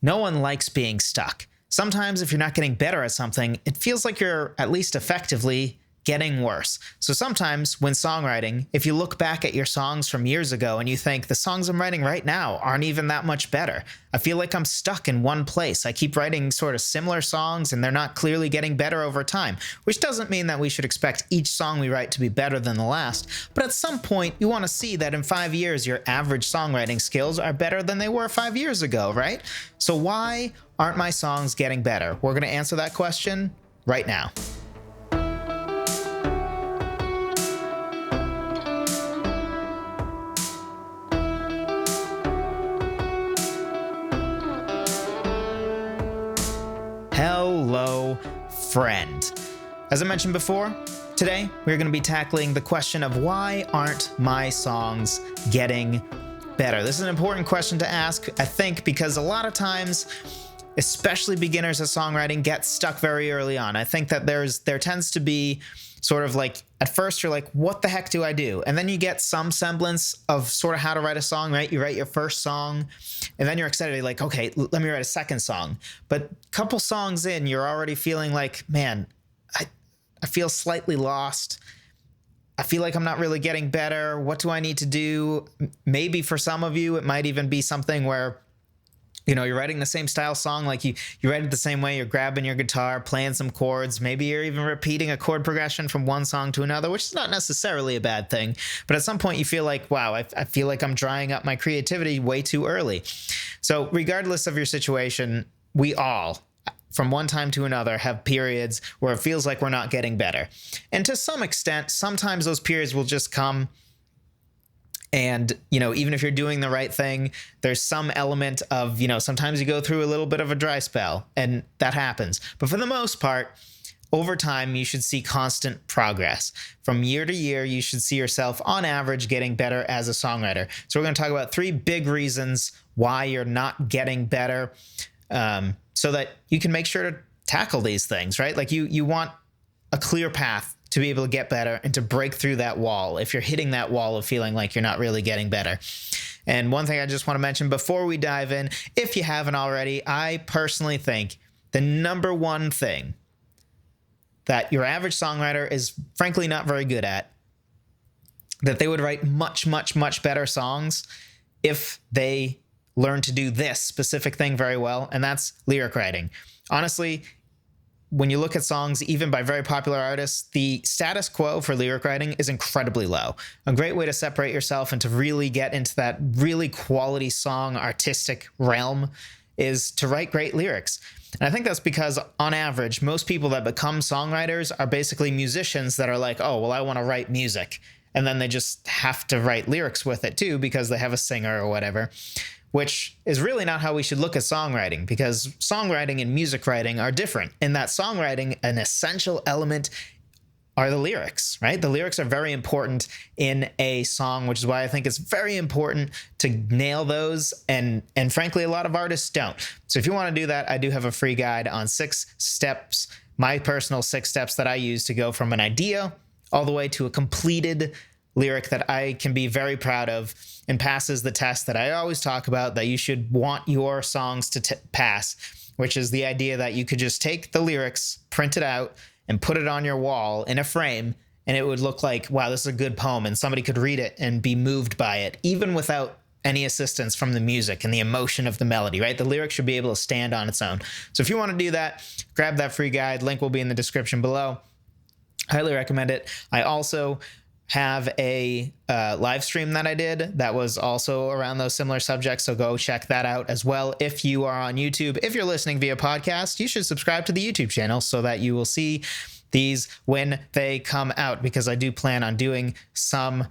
No one likes being stuck. Sometimes if you're not getting better at something, it feels like you're at least effectively getting worse. So sometimes when songwriting, if you look back at your songs from years ago and you think the songs I'm writing right now aren't even that much better, I feel like I'm stuck in one place. I keep writing sort of similar songs and they're not clearly getting better over time, which doesn't mean that we should expect each song we write to be better than the last. But at some point, you want to see that in 5 years, your average songwriting skills are better than they were 5 years ago, right? So why aren't my songs getting better? We're going to answer that question right now. Hello, friend. As I mentioned before, today we're going to be tackling the question of why aren't my songs getting better? This is an important question to ask, I think, because a lot of times, especially beginners at songwriting, get stuck very early on. I think that there tends to be sort of like, at first you're like, what the heck do I do? And then you get some semblance of sort of how to write a song, right? You write your first song and then you're excited. You're like, okay, let me write a second song. But a couple songs in, you're already feeling like, man, I feel slightly lost. I feel like I'm not really getting better. What do I need to do? Maybe for some of you, it might even be something where, you know, you're writing the same style song, like you write it the same way, you're grabbing your guitar, playing some chords, maybe you're even repeating a chord progression from one song to another, which is not necessarily a bad thing. But at some point you feel like, wow, I feel like I'm drying up my creativity way too early. So regardless of your situation, we all, from one time to another, have periods where it feels like we're not getting better. And to some extent, sometimes those periods will just come. And, you know, even if you're doing the right thing, there's some element of, you know, sometimes you go through a little bit of a dry spell and that happens. But for the most part, over time, you should see constant progress. From year to year, you should see yourself on average getting better as a songwriter. So we're going to talk about 3 big reasons why you're not getting better, so that you can make sure to tackle these things, right? Like you want a clear path to be able to get better and to break through that wall if you're hitting that wall of feeling like you're not really getting better. And one thing I just want to mention before we dive in, if you haven't already, I personally think the number one thing that your average songwriter is frankly not very good at, that they would write much, much, much better songs if they learn to do this specific thing very well, and that's lyric writing. Honestly, when you look at songs, even by very popular artists, the status quo for lyric writing is incredibly low. A great way to separate yourself and to really get into that really quality song artistic realm is to write great lyrics. And I think that's because on average, most people that become songwriters are basically musicians that are like, oh, well, I want to write music. And then they just have to write lyrics with it too, because they have a singer or whatever. Which is really not how we should look at songwriting, because songwriting and music writing are different in that songwriting, an essential element are the lyrics, right? The lyrics are very important in a song, which is why I think it's very important to nail those. And frankly, a lot of artists don't. So if you want to do that, I do have a free guide on 6 steps, my personal 6 steps that I use to go from an idea all the way to a completed lyric that I can be very proud of and passes the test that I always talk about that you should want your songs to pass, which is the idea that you could just take the lyrics, print it out, and put it on your wall in a frame, and it would look like, wow, this is a good poem, and somebody could read it and be moved by it, even without any assistance from the music and the emotion of the melody, right? The lyric should be able to stand on its own. So if you want to do that, grab that free guide. Link will be in the description below. Highly recommend it. I also have a live stream that I did that was also around those similar subjects, so go check that out as well. If you are on YouTube, if you're listening via podcast, you should subscribe to the YouTube channel so that you will see these when they come out, because I do plan on doing some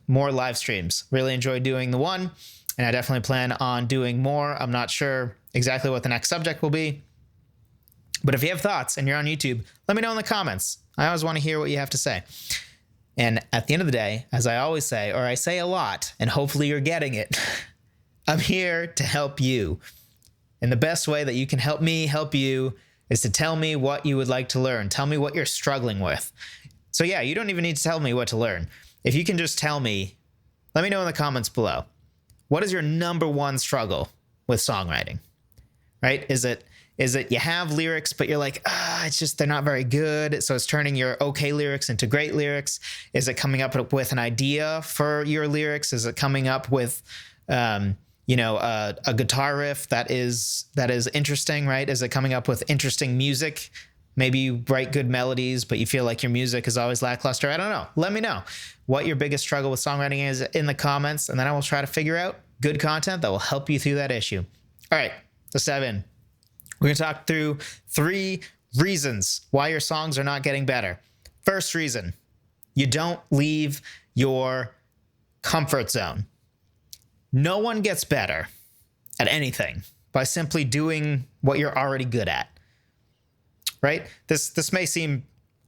more live streams. Really enjoyed doing the one, and I definitely plan on doing more. I'm not sure exactly what the next subject will be, but if you have thoughts and you're on YouTube, let me know in the comments. I always want to hear what you have to say. And at the end of the day, as I always say, or I say a lot, and hopefully you're getting it, I'm here to help you. And the best way that you can help me help you is to tell me what you would like to learn. Tell me what you're struggling with. So yeah, you don't even need to tell me what to learn. If you can just tell me, let me know in the comments below. What is your number one struggle with songwriting? right? Is it you have lyrics, but you're like, it's just they're not very good, so it's turning your okay lyrics into great lyrics? Is it coming up with an idea for your lyrics? Is it coming up with a guitar riff that is interesting, right? Is it coming up with interesting music? Maybe you write good melodies, but you feel like your music is always lackluster. I don't know. Let me know what your biggest struggle with songwriting is in the comments, and then I will try to figure out good content that will help you through that issue. All right, let's dive in. We're going to talk through 3 reasons why your songs are not getting better. First reason, you don't leave your comfort zone. No one gets better at anything by simply doing what you're already good at. Right? This may seem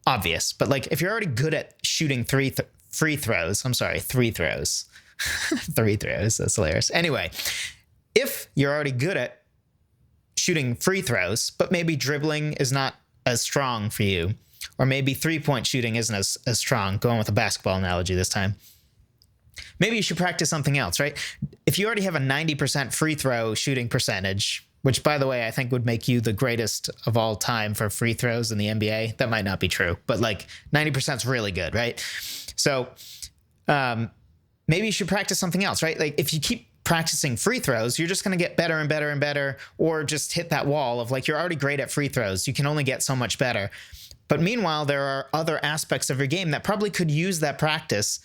obvious, but like if you're already good at shooting three throws, that's hilarious. Anyway, if you're already good at shooting free throws, but maybe dribbling is not as strong for you, or maybe 3-point shooting isn't as strong, going with a basketball analogy this time, maybe you should practice something else, right? If you already have a 90% free throw shooting percentage, which, by the way, I think would make you the greatest of all time for free throws in the NBA. That might not be true, but like 90% is really good, right? So maybe you should practice something else, right? Like if you keep practicing free throws, you're just going to get better and better and better, or just hit that wall of like, you're already great at free throws. You can only get so much better. But meanwhile, there are other aspects of your game that probably could use that practice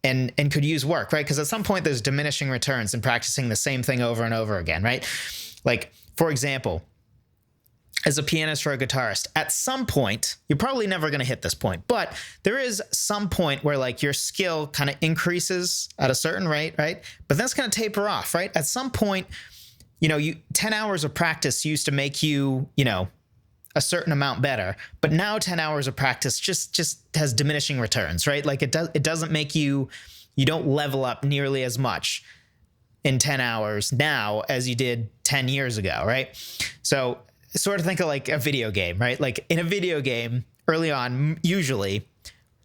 and could use work, right? Because at some point there's diminishing returns in practicing the same thing over and over again, right? Like, for example, as a pianist or a guitarist, at some point, you're probably never going to hit this point, but there is some point where like your skill kind of increases at a certain rate, right? But that's going to taper off, right? At some point, 10 hours of practice used to make you, a certain amount better, but now 10 hours of practice just has diminishing returns, right? Like it doesn't make you don't level up nearly as much in 10 hours now as you did 10 years ago, right? So sort of think of like a video game, right? Like in a video game early on, usually,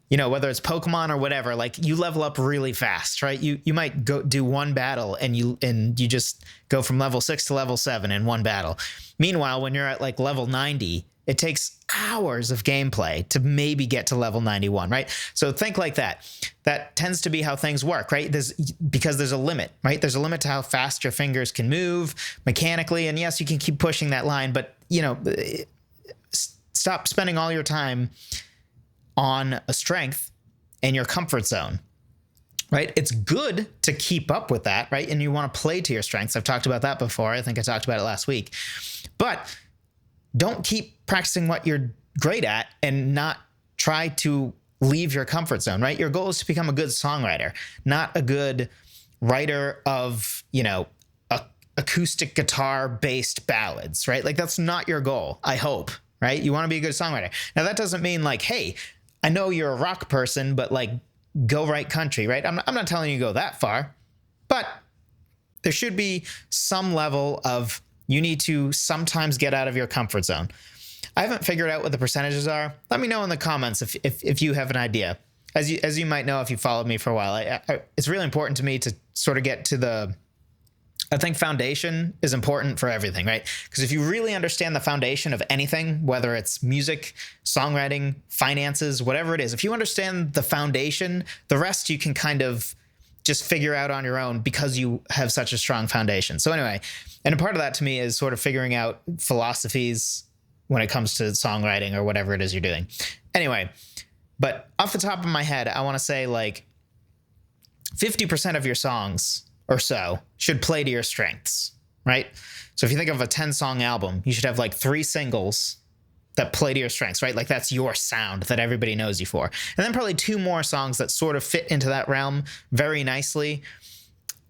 whether it's Pokemon or whatever, like you level up really fast, right? You might go do one battle and you just go from level 6 to level 7 in one battle. Meanwhile, when you're at like level 90, it takes hours of gameplay to maybe get to level 91, right? So think like that. That tends to be how things work, right? Because there's a limit, right? There's a limit to how fast your fingers can move mechanically. And yes, you can keep pushing that line, but stop spending all your time on a strength in your comfort zone, right? It's good to keep up with that, right? And you want to play to your strengths. I've talked about that before. I think I talked about it last week. But don't keep practicing what you're great at and not try to leave your comfort zone, right? Your goal is to become a good songwriter, not a good writer of, acoustic guitar-based ballads, right? Like that's not your goal, I hope, right? You want to be a good songwriter. Now that doesn't mean like, hey, I know you're a rock person, but like go write country, right? I'm not telling you to go that far, but there should be some level of you need to sometimes get out of your comfort zone. I haven't figured out what the percentages are. Let me know in the comments if you have an idea. As you might know if you followed me for a while, it's really important to me to sort of get to I think foundation is important for everything, right? Because if you really understand the foundation of anything, whether it's music, songwriting, finances, whatever it is, if you understand the foundation, the rest you can kind of just figure out on your own because you have such a strong foundation. So anyway, and a part of that to me is sort of figuring out philosophies when it comes to songwriting or whatever it is you're doing. Anyway, but off the top of my head, I want to say like 50% of your songs or so should play to your strengths, right? So if you think of a 10-song album, you should have like 3 singles that play to your strengths, right? Like that's your sound that everybody knows you for. And then probably 2 more songs that sort of fit into that realm very nicely,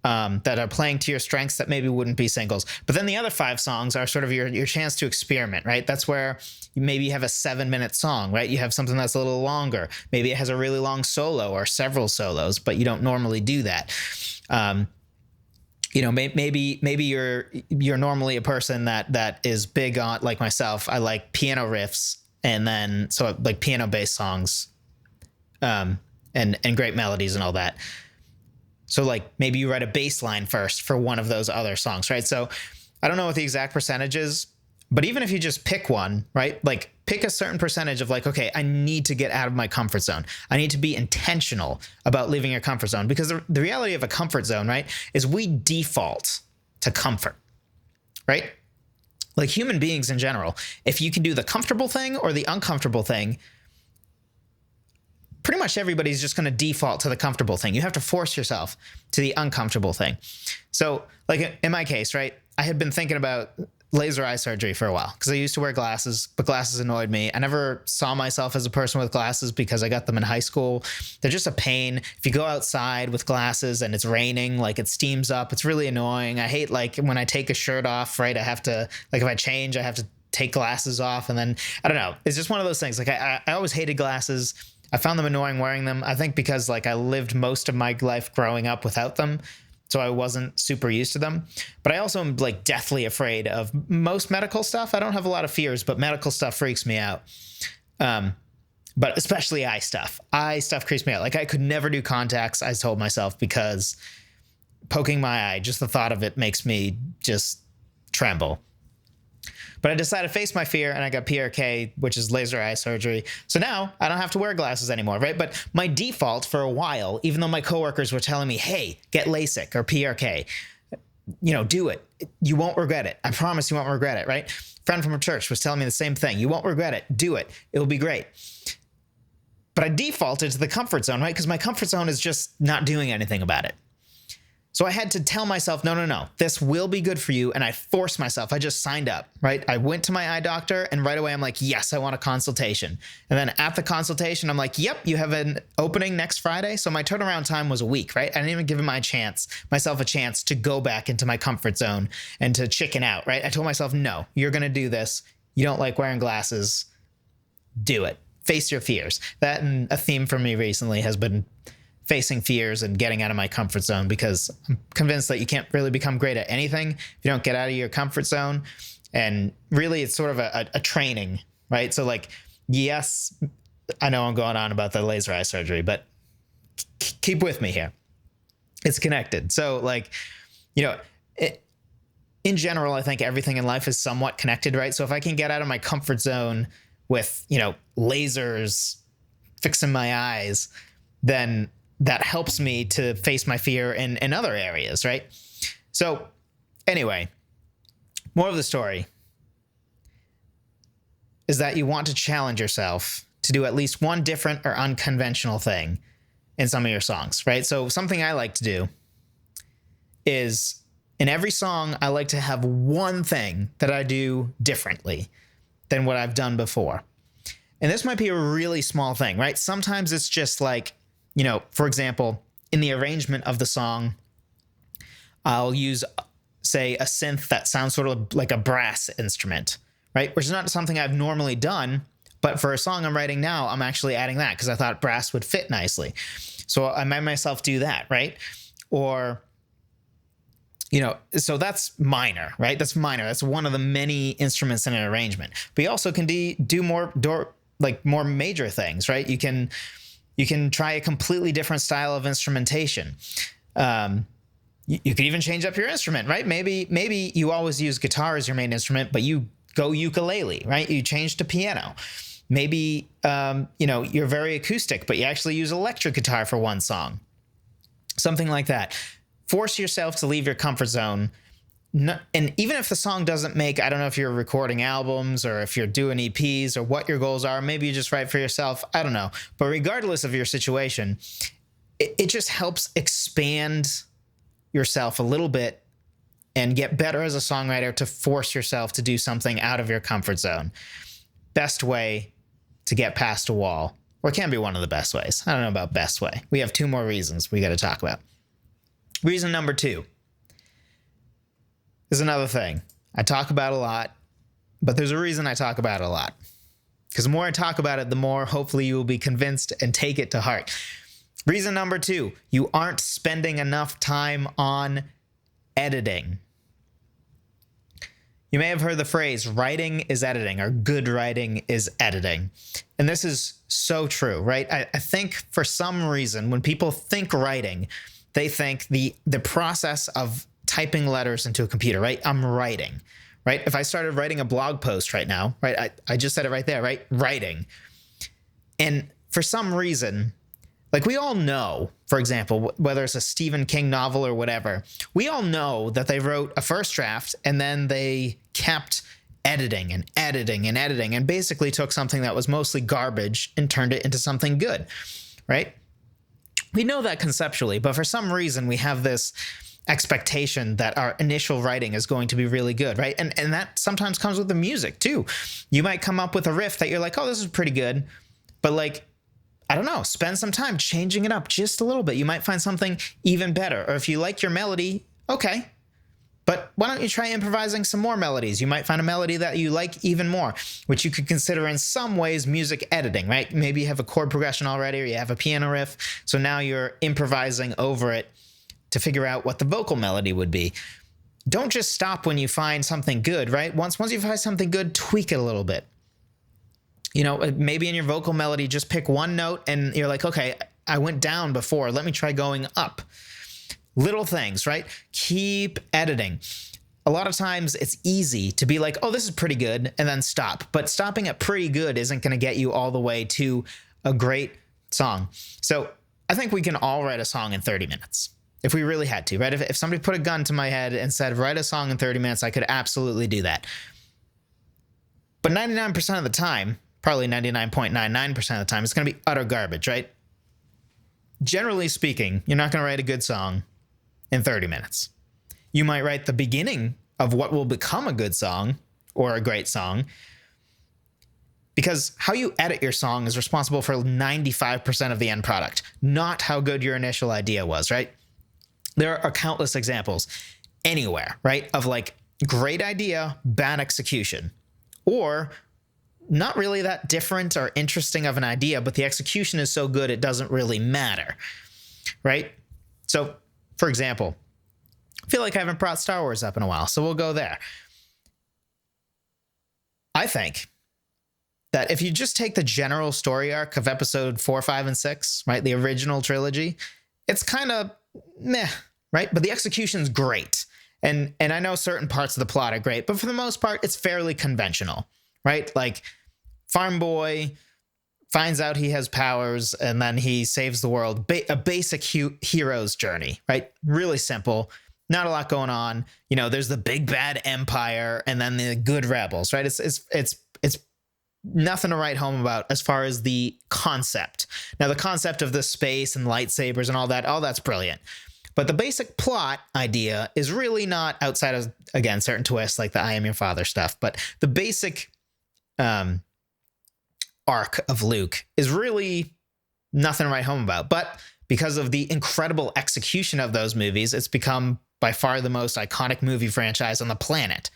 that are playing to your strengths that maybe wouldn't be singles. But then the other 5 songs are sort of your chance to experiment, right? That's where you maybe have a 7-minute song, right? You have something that's a little longer. Maybe it has a really long solo or several solos, but you don't normally do that. Maybe you're normally a person that is big on, like myself, I like piano riffs, and then so like piano based songs, and great melodies and all that. So like maybe you write a bass line first for one of those other songs, right? So I don't know what the exact percentage is, but even if you just pick one, right? Like pick a certain percentage of like, okay, I need to get out of my comfort zone. I need to be intentional about leaving your comfort zone, because the reality of a comfort zone, right, is we default to comfort, right? Like human beings in general, if you can do the comfortable thing or the uncomfortable thing, pretty much everybody's just going to default to the comfortable thing. You have to force yourself to the uncomfortable thing. So like in my case, right, I had been thinking about laser eye surgery for a while because I used to wear glasses, but glasses annoyed me. I never saw myself as a person with glasses because I got them in high school. They're just a pain. If you go outside with glasses and it's raining, like it steams up, it's really annoying. I hate like when I take a shirt off, right? I have to, like if I change, I have to take glasses off, and then I don't know. It's just one of those things. Like I always hated glasses. I found them annoying wearing them. I think because like I lived most of my life growing up without them, so I wasn't super used to them. But I also am like deathly afraid of most medical stuff. I don't have a lot of fears, but medical stuff freaks me out. But especially eye stuff. Eye stuff creeps me out. Like I could never do contacts, I told myself, because poking my eye, just the thought of it makes me just tremble. But I decided to face my fear, and I got PRK, which is laser eye surgery. So now I don't have to wear glasses anymore, right? But my default for a while, even though my coworkers were telling me, hey, get LASIK or PRK, do it. You won't regret it. I promise you won't regret it, right? A friend from a church was telling me the same thing. You won't regret it. Do it. It'll be great. But I defaulted to the comfort zone, right? Because my comfort zone is just not doing anything about it. So I had to tell myself, no, this will be good for you. And I forced myself. I just signed up, right? I went to my eye doctor, and right away I'm like, yes, I want a consultation. And then at the consultation, I'm like, yep, you have an opening next Friday. So my turnaround time was a week, right? I didn't even give myself a chance to go back into my comfort zone and to chicken out, right? I told myself, no, you're going to do this. You don't like wearing glasses. Do it. Face your fears. That, and a theme for me recently has been facing fears and getting out of my comfort zone, because I'm convinced that you can't really become great at anything if you don't get out of your comfort zone. And really, it's sort of a training, right? So like, yes, I know I'm going on about the laser eye surgery, but keep with me here. It's connected. So like, in general, I think everything in life is somewhat connected, right? So if I can get out of my comfort zone with, lasers fixing my eyes, then that helps me to face my fear in other areas, right? So anyway, more of the story is that you want to challenge yourself to do at least one different or unconventional thing in some of your songs, right? So something I like to do is in every song, I like to have one thing that I do differently than what I've done before. And this might be a really small thing, right? Sometimes it's just like, for example, in the arrangement of the song, I'll use, say, a synth that sounds sort of like a brass instrument, right? Which is not something I've normally done, but for a song I'm writing now, I'm actually adding that because I thought brass would fit nicely. So I made myself do that, right? Or, so that's minor, right? That's minor. That's one of the many instruments in an arrangement. But you also can do more major things, right? You can try a completely different style of instrumentation. You could even change up your instrument, right? Maybe you always use guitar as your main instrument, but you go ukulele, right? You change to piano. Maybe, you're very acoustic, but you actually use electric guitar for one song. Something like that. Force yourself to leave your comfort zone. And even if the song doesn't make, I don't know if you're recording albums or if you're doing EPs or what your goals are, maybe you just write for yourself. I don't know. But regardless of your situation, it just helps expand yourself a little bit and get better as a songwriter to force yourself to do something out of your comfort zone. Best way to get past a wall, or it can be one of the best ways. I don't know about best way. We have two more reasons we got to talk about. Reason number 2 is another thing I talk about a lot, but there's a reason I talk about it a lot. Because the more I talk about it, the more hopefully you will be convinced and take it to heart. Reason number 2, you aren't spending enough time on editing. You may have heard the phrase, writing is editing, or good writing is editing. And this is so true, right? I think for some reason, when people think writing, they think the process of typing letters into a computer, right? I'm writing, right? If I started writing a blog post right now, right? I just said it right there, right? Writing. And for some reason, like we all know, for example, whether it's a Stephen King novel or whatever, we all know that they wrote a first draft and then they kept editing and editing and editing and basically took something that was mostly garbage and turned it into something good, right? We know that conceptually, but for some reason we have this expectation that our initial writing is going to be really good, right? And that sometimes comes with the music too. You might come up with a riff that you're like, oh, this is pretty good, but like, I don't know, spend some time changing it up just a little bit. You might find something even better. Or if you like your melody, okay, but why don't you try improvising some more melodies? You might find a melody that you like even more, which you could consider in some ways music editing, right? Maybe you have a chord progression already or you have a piano riff. So now you're improvising over it to figure out what the vocal melody would be. Don't just stop when you find something good, right? Once you find something good, tweak it a little bit. You know, maybe in your vocal melody, just pick one note and you're like, okay, I went down before. Let me try going up. Little things, right? Keep editing. A lot of times it's easy to be like, oh, this is pretty good, and then stop. But stopping at pretty good isn't going to get you all the way to a great song. So I think we can all write a song in 30 minutes if we really had to, right? If somebody put a gun to my head and said, write a song in 30 minutes, I could absolutely do that. But 99% of the time, probably 99.99% of the time, it's going to be utter garbage, right? Generally speaking, you're not going to write a good song in 30 minutes. You might write the beginning of what will become a good song or a great song, because how you edit your song is responsible for 95% of the end product, not how good your initial idea was, right? There are countless examples anywhere, right, of like great idea, bad execution, or not really that different or interesting of an idea, but the execution is so good it doesn't really matter, right? So, for example, I feel like I haven't brought Star Wars up in a while, so we'll go there. I think that if you just take the general story arc of episode 4, 5, and 6, right, the original trilogy, it's kind of meh, right? But the execution's great. And I know certain parts of the plot are great, but for the most part, it's fairly conventional, right? Like, farm boy finds out he has powers and then he saves the world. A basic hero's journey, right? Really simple. Not a lot going on. You know, there's the big bad empire and then the good rebels, right? It's nothing to write home about as far as the concept. Now, the concept of the space and lightsabers and all that's brilliant. But the basic plot idea is really not, outside of, again, certain twists like the I am your father stuff, but the basic arc of Luke is really nothing to write home about. But because of the incredible execution of those movies, it's become by far the most iconic movie franchise on the planet,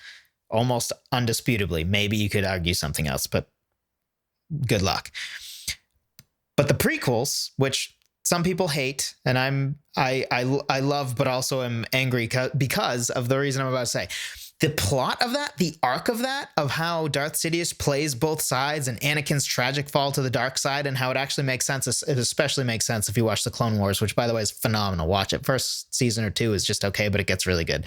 almost undisputably. Maybe you could argue something else, but good luck. But the prequels, which some people hate, and I love, but also am angry because of the reason I'm about to say. The plot of that, the arc of that, of how Darth Sidious plays both sides and Anakin's tragic fall to the dark side and how it actually makes sense. It especially makes sense if you watch the Clone Wars, which, by the way, is phenomenal. Watch it. First season or two is just okay, but it gets really good.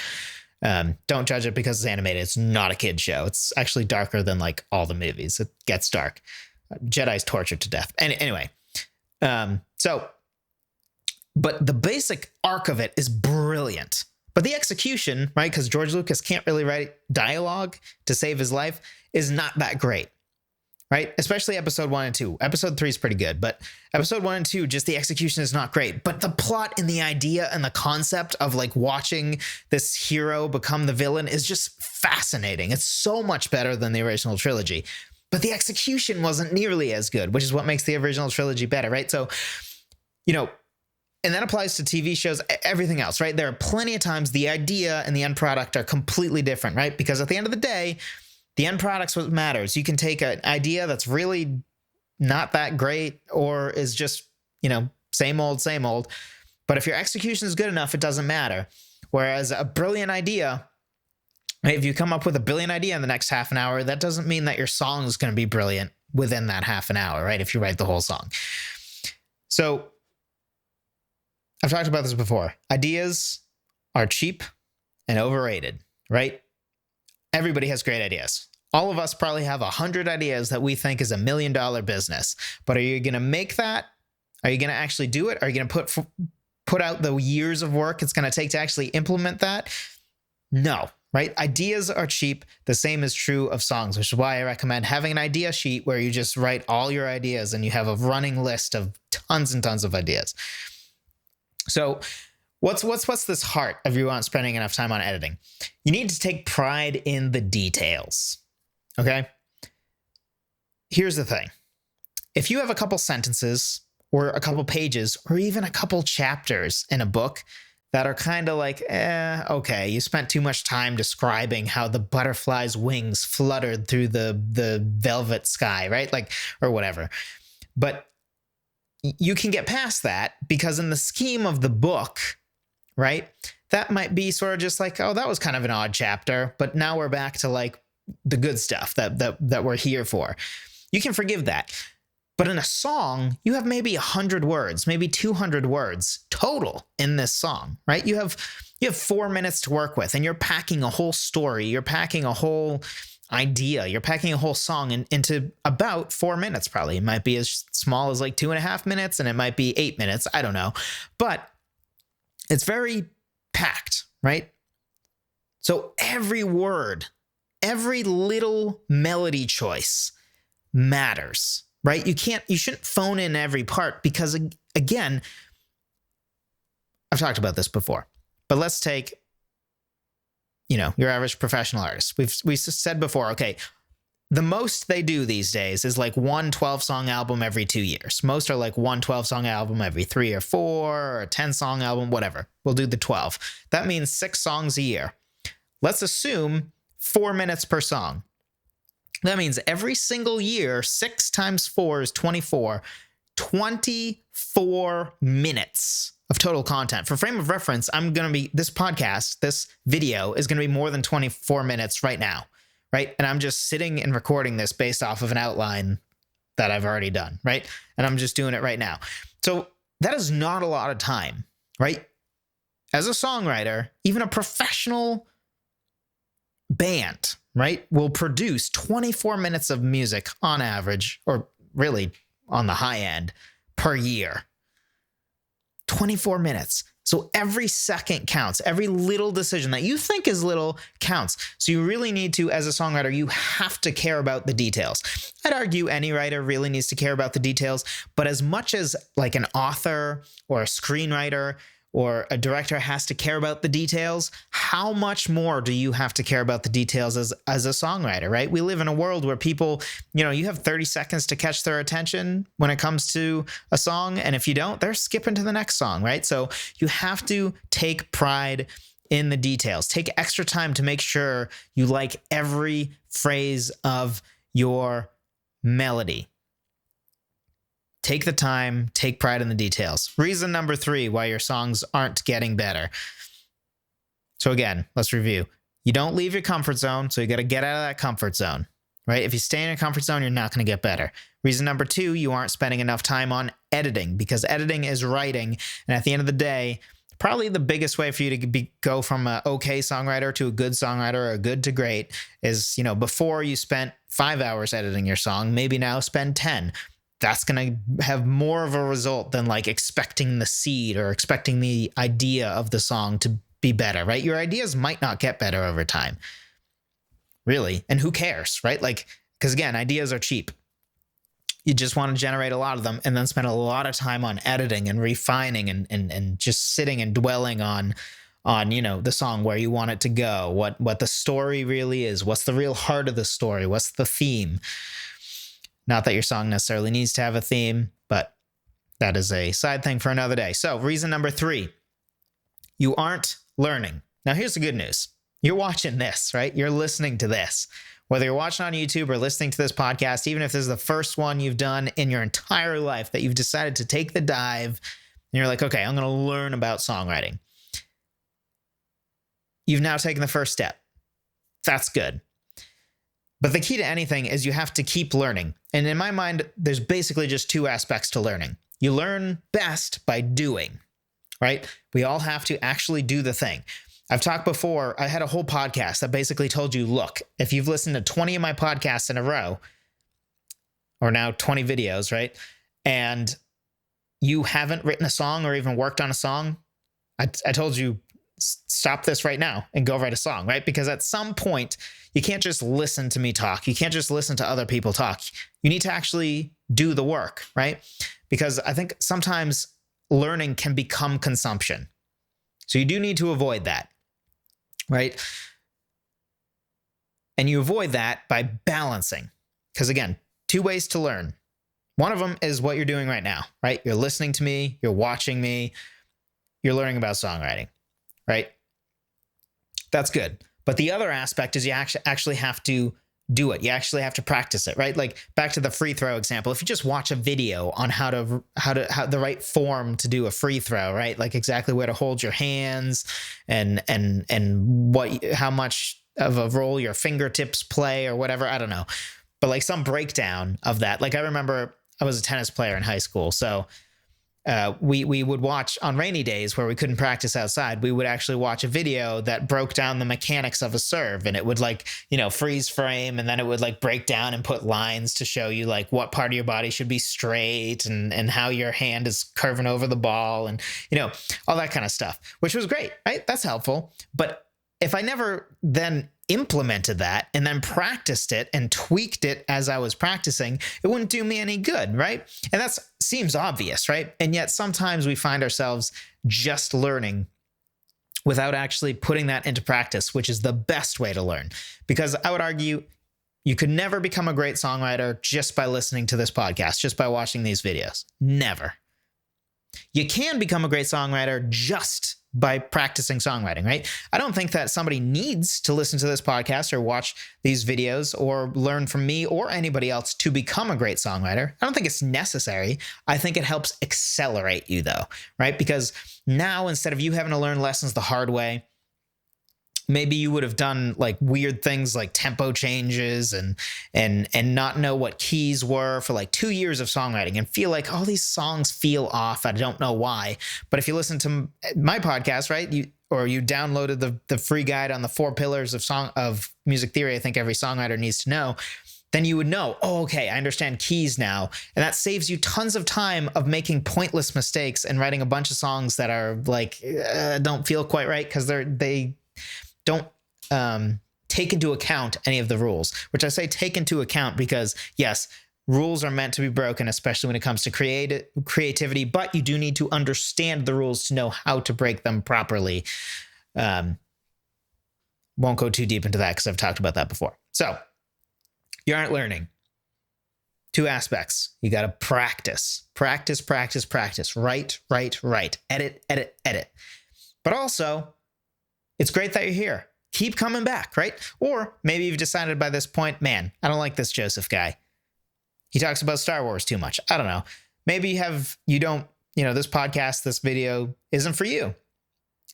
Don't judge it because it's animated. It's not a kid show. It's actually darker than like all the movies. It gets dark. Jedi's tortured to death. Anyway, but the basic arc of it is brilliant. But the execution, right, because George Lucas can't really write dialogue to save his life, is not that great, right? Especially episode 1 and 2. Episode 3 is pretty good, but episode 1 and 2, just the execution is not great. But the plot and the idea and the concept of like watching this hero become the villain is just fascinating. It's so much better than the original trilogy. But the execution wasn't nearly as good, which is what makes the original trilogy better, right? So, you know, and that applies to TV shows, everything else, right? There are plenty of times the idea and the end product are completely different, right? Because at the end of the day, the end product's what matters. You can take an idea that's really not that great or is just, you know, same old, same old. But if your execution is good enough, it doesn't matter. Whereas a brilliant idea, if you come up with a brilliant idea in the next half an hour, that doesn't mean that your song is going to be brilliant within that half an hour, right? If you write the whole song. So I've talked about this before. Ideas are cheap and overrated, right? Everybody has great ideas. All of us probably have 100 ideas that we think is $1 million business. But are you going to make that? Are you going to actually do it? Are you going to put out the years of work it's going to take to actually implement that? No, right? Ideas are cheap. The same is true of songs, which is why I recommend having an idea sheet where you just write all your ideas and you have a running list of tons and tons of ideas. So what's this heart of you aren't spending enough time on editing? You need to take pride in the details. Okay? Here's the thing. If you have a couple sentences or a couple pages or even a couple chapters in a book that are kind of like, okay, you spent too much time describing how the butterfly's wings fluttered through the velvet sky, right? Like, or whatever. But you can get past that because in the scheme of the book, right, that might be sort of just like, oh, that was kind of an odd chapter, but now we're back to like the good stuff that we're here for. You can forgive that. But in a song, you have maybe 100 words, maybe 200 words total in this song, right? You have 4 minutes to work with, and you're packing a whole story. You're packing a whole idea. You're packing a whole song into about 4 minutes, probably. It might be as small as like 2.5 minutes, and it might be 8 minutes. I don't know. But it's very packed, right? So every word, every little melody choice matters, right? You shouldn't phone in every part because, again, I've talked about this before, but let's take, your average professional artist. We've said before, okay, the most they do these days is like one 12-song album every 2 years. Most are like one 12-song album every 3 or 4 or a 10-song album, whatever. We'll do the 12. That means 6 songs a year. Let's assume 4 minutes per song. That means every single year, 6 times 4 is 24, 24 minutes of total content. For frame of reference, this video is going to be more than 24 minutes right now, right? And I'm just sitting and recording this based off of an outline that I've already done, right? And I'm just doing it right now. So that is not a lot of time, right? As a songwriter, even a professional band, right, will produce 24 minutes of music on average, or really on the high end, per year. 24 minutes. So every second counts. Every little decision that you think is little counts. So you really need to, as a songwriter, you have to care about the details. I'd argue any writer really needs to care about the details, but as much as like an author or a screenwriter or a director has to care about the details, how much more do you have to care about the details as a songwriter, right? We live in a world where people, you have 30 seconds to catch their attention when it comes to a song. And if you don't, they're skipping to the next song, right? So you have to take pride in the details. Take extra time to make sure you like every phrase of your melody. Take the time, take pride in the details. Reason number 3 why your songs aren't getting better. So again, let's review. You don't leave your comfort zone, so you got to get out of that comfort zone, right? If you stay in your comfort zone, you're not going to get better. Reason number 2, you aren't spending enough time on editing, because editing is writing. And at the end of the day, probably the biggest way for you to go from an okay songwriter to a good songwriter or a good to great is, before you spent 5 hours editing your song, maybe now spend 10. That's going to have more of a result than like expecting the seed or expecting the idea of the song to be better, right? Your ideas might not get better over time, really. And who cares, right? Like, because again, ideas are cheap. You just want to generate a lot of them and then spend a lot of time on editing and refining and just sitting and dwelling on the song, where you want it to go, what the story really is, what's the real heart of the story, what's the theme. Not that your song necessarily needs to have a theme, but that is a side thing for another day. So reason number 3, you aren't learning. Now here's the good news. You're watching this, right? You're listening to this. Whether you're watching on YouTube or listening to this podcast, even if this is the first one you've done in your entire life that you've decided to take the dive and you're like, okay, I'm going to learn about songwriting. You've now taken the first step. That's good. But the key to anything is you have to keep learning. And in my mind, there's basically just 2 aspects to learning. You learn best by doing, right? We all have to actually do the thing. I've talked before, I had a whole podcast that basically told you, look, if you've listened to 20 of my podcasts in a row, or now 20 videos, right? And you haven't written a song or even worked on a song, I told you, stop this right now and go write a song, right? Because at some point, you can't just listen to me talk. You can't just listen to other people talk. You need to actually do the work, right? Because I think sometimes learning can become consumption. So you do need to avoid that, right? And you avoid that by balancing. Because again, two ways to learn. One of them is what you're doing right now, right? You're listening to me, you're watching me, you're learning about songwriting, right? That's good. But the other aspect is you actually have to do it. You actually have to practice it, right? Like back to the free throw example. If you just watch a video on how the right form to do a free throw, right? Like exactly where to hold your hands and how much of a role your fingertips play or whatever, I don't know. But like some breakdown of that. Like I remember I was a tennis player in high school, so we would watch on rainy days where we couldn't practice outside. We would actually watch a video that broke down the mechanics of a serve, and it would like, freeze frame, and then it would like break down and put lines to show you like what part of your body should be straight and how your hand is curving over the ball and, all that kind of stuff, which was great, right? That's helpful. But if I never then implemented that and then practiced it and tweaked it as I was practicing, it wouldn't do me any good, right? And that seems obvious, right? And yet sometimes we find ourselves just learning without actually putting that into practice, which is the best way to learn. Because I would argue you could never become a great songwriter just by listening to this podcast, just by watching these videos. Never. You can become a great songwriter just by practicing songwriting, right? I don't think that somebody needs to listen to this podcast or watch these videos or learn from me or anybody else to become a great songwriter. I don't think it's necessary. I think it helps accelerate you though, right? Because now instead of you having to learn lessons the hard way, maybe you would have done like weird things like tempo changes and not know what keys were for like 2 years of songwriting and feel like all these songs feel off. I don't know why. But if you listen to my podcast, right, you downloaded the free guide on the 4 pillars of music theory, I think every songwriter needs to know, then you would know, oh, okay, I understand keys now. And that saves you tons of time of making pointless mistakes and writing a bunch of songs that are like, don't feel quite right because they don't take into account any of the rules, which I say take into account because, yes, rules are meant to be broken, especially when it comes to creativity, but you do need to understand the rules to know how to break them properly. Won't go too deep into that because I've talked about that before. So you aren't learning. 2 aspects. You got to practice. Write. Edit. But also, it's great that you're here. Keep coming back, right? Or maybe you've decided by this point, man, I don't like this Joseph guy. He talks about Star Wars too much. I don't know. Maybe this podcast, this video isn't for you.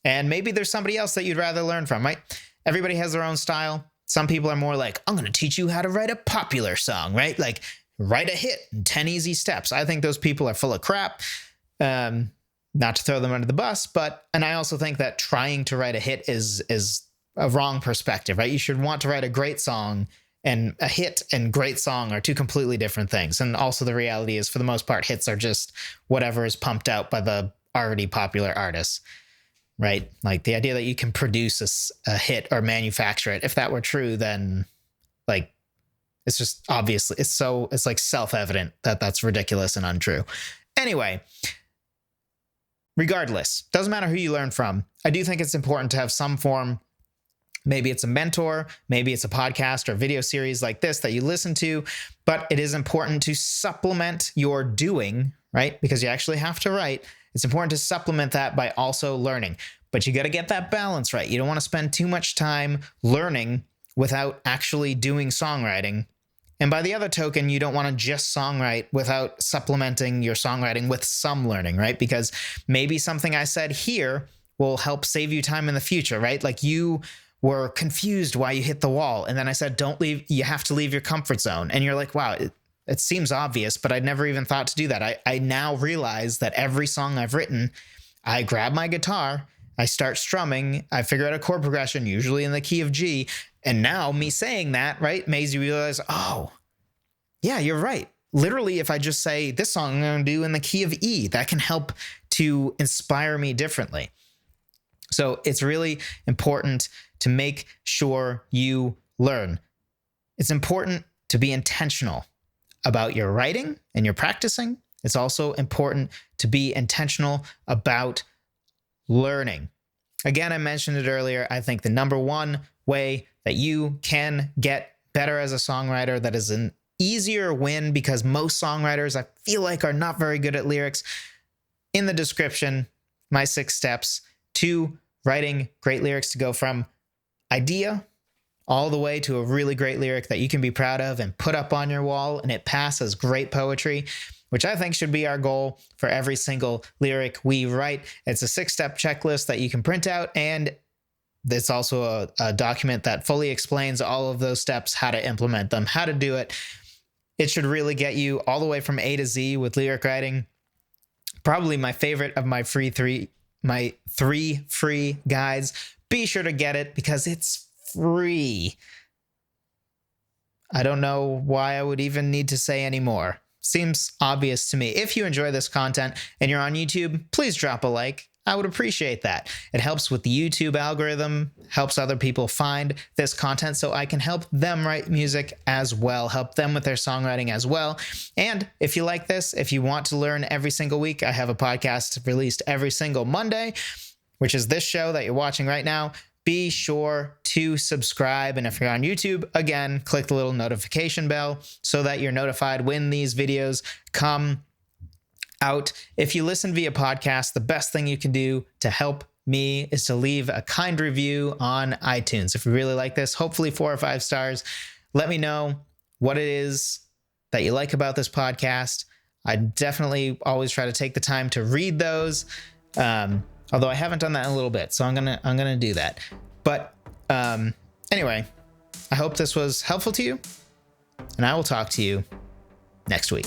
And maybe there's somebody else that you'd rather learn from, right? Everybody has their own style. Some people are more like, I'm going to teach you how to write a popular song, right? Like write a hit in 10 easy steps. I think those people are full of crap. Not to throw them under the bus, and I also think that trying to write a hit is a wrong perspective, right? You should want to write a great song, and a hit and great song are 2 completely different things. And also the reality is, for the most part, hits are just whatever is pumped out by the already popular artists, right? Like the idea that you can produce a hit or manufacture it, if that were true, then like it's just obviously, it's like self-evident that that's ridiculous and untrue. Anyway, regardless, doesn't matter who you learn from. I do think it's important to have some form. Maybe it's a mentor, maybe it's a podcast or video series like this that you listen to, but it is important to supplement your doing, right? Because you actually have to write. It's important to supplement that by also learning, but you got to get that balance right. You don't want to spend too much time learning without actually doing songwriting. And by the other token, you don't want to just songwrite without supplementing your songwriting with some learning, right? Because maybe something I said here will help save you time in the future, right? Like you were confused why you hit the wall. And then I said, you have to leave your comfort zone. And you're like, wow, it seems obvious, but I'd never even thought to do that. I now realize that every song I've written, I grab my guitar I start strumming, I figure out a chord progression, usually in the key of G. And now me saying that, right, makes you realize, oh, yeah, you're right. Literally, if I just say this song I'm going to do in the key of E, that can help to inspire me differently. So it's really important to make sure you learn. It's important to be intentional about your writing and your practicing. It's also important to be intentional about learning. Again, I mentioned it earlier. I think the number one way that you can get better as a songwriter, that is an easier win, because most songwriters, I feel like, are not very good at lyrics. In the description, my 6 steps to writing great lyrics to go from idea all the way to a really great lyric that you can be proud of and put up on your wall and it passes great poetry, which I think should be our goal for every single lyric we write. It's a 6-step checklist that you can print out, and it's also a document that fully explains all of those steps, how to implement them, how to do it. It should really get you all the way from A to Z with lyric writing. Probably my favorite of my my 3 free guides. Be sure to get it because it's free. I don't know why I would even need to say any more. Seems obvious to me. If you enjoy this content and you're on YouTube, please drop a like. I would appreciate that. It helps with the YouTube algorithm, helps other people find this content so I can help them write music as well, help them with their songwriting as well. And if you like this, if you want to learn every single week, I have a podcast released every single Monday, which is this show that you're watching right now. Be sure to subscribe. And if you're on YouTube, again, click the little notification bell so that you're notified when these videos come out. If you listen via podcast, the best thing you can do to help me is to leave a kind review on iTunes. If you really like this, hopefully 4 or 5 stars. Let me know what it is that you like about this podcast. I definitely always try to take the time to read those. Although I haven't done that in a little bit, so I'm gonna do that. But anyway, I hope this was helpful to you, and I will talk to you next week.